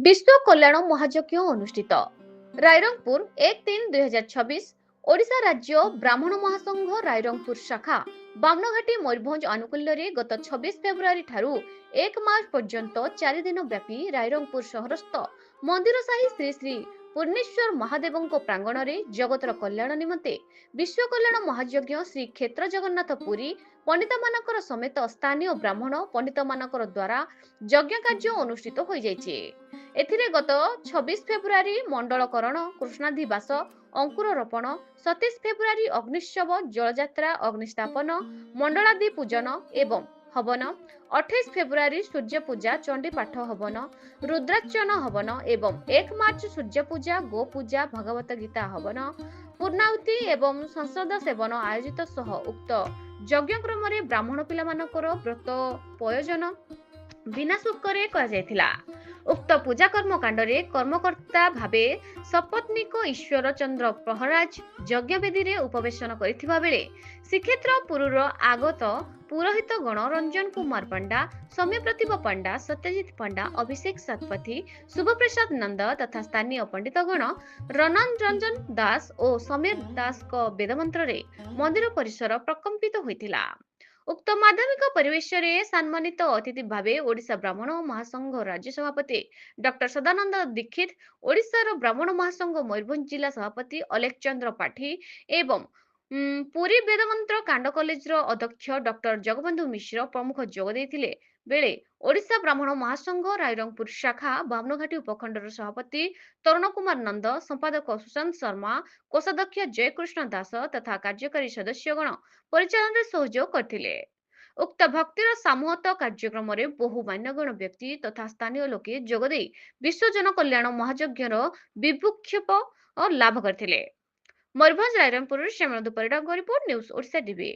विश्व कल्याण महायज्ञ अनुष्ठित रायरंगपुर 1-3-2026 ओडिशा राज्य ब्राह्मण महासंघ रायरंगपुर शाखा बामनघाटी मयूरभंज आनुकूल्य गत 26 फेब्रुआरी ठारू 1 मार्च पर्यंत 4 दिन व्यापी रायरंगपुर सहरस्थ मंदिर साही श्री श्री पूर्णेश्वर महादेव प्रांगण में जगतर कल्याण निमंते विश्व कल्याण महायज्ञ श्री क्षेत्र जगन्नाथ पुरी पंडित मानकर समेत स्थानीय ब्राह्मण पंडित मानकर द्वारा यज्ञ कार्य अनुष्ठित हो जाइए। एथिरे गत 26 फेब्रुआरी मंडलकरण कृष्णाधिवास अंकुर रोपण 27 फेब्रुआरी अग्निशव जलयात्रा अग्निस्थापन मंडलादि पूजन एवं हवन 28 फेब्रुआरी सूर्य पूजा चंडीपाठ हवन रुद्रार्चन हवन एवं 1 मार्च सूर्य पूजा गो पूजा भगवत गीता हवन पूर्णाहुति एवं संसद सेवन आयोजित सह उक्त यज्ञक्रम ब्राह्मण पिला मानकर व्रत प्रयोजन बिना शुल्करे करा जायथिला। उक्त पूजा कर्मकांड कर्मकर्ता भावे सपत्नीक ईश्वर चंद्र प्रहराज यज्ञवेदी रे उपवेशन करिथिबा बेले श्रीक्षेत्र पुरुर आगत पुरोहित गण रंजन कुमार पंडा सौम्य प्रतिभा पंडा सत्यजित पंडा अभिषेक सतपथी शुभप्रसाद नंद तथा स्थानीय पंडित गण रनन रंजन दास और समीर दास को वेदमंत्र रे मंदिर परिसर प्रकंपित होइतिला। उक्त माध्यमिक परिवेश रे सम्मानित अतिथि भावे ओडिशा ब्राह्मण महासंघ राज्य सभापति डॉक्टर सदानंद दीक्षित ओडिशा ब्राह्मण महासंघ मयूरभंज जिला सभापति अलेख चंद्र पाठी एवं पुरी वेदमंत्र कांड कॉलेज अध्यक्ष डॉक्टर जगबंधु मिश्र प्रमुख जोग देथिले बेले ओडिशा ब्राह्मण महासंघ रायरंगपुर शाखा बामनघाटी उपखंडर सभापति तरुण कुमार नंद संपादक सुशांत शर्मा कोषाध्यक्ष जयकृष्ण दास तथा कार्यकारी सदस्यगण परिचालन में सहयोग करथिले। उक्त भक्तिर सामूहत कार्यक्रम में बहु मान्यगण व्यक्ति तथा स्थानीय लोके जोगदे विश्व जन कल्याण महायज्ञर विभुक्षेप और लाभ करथिले। मयूरभंज रायरंगपुर श्यामनंद परिडाଙ୍କ रिपोर्ट न्यूज ओडिशा टीवी।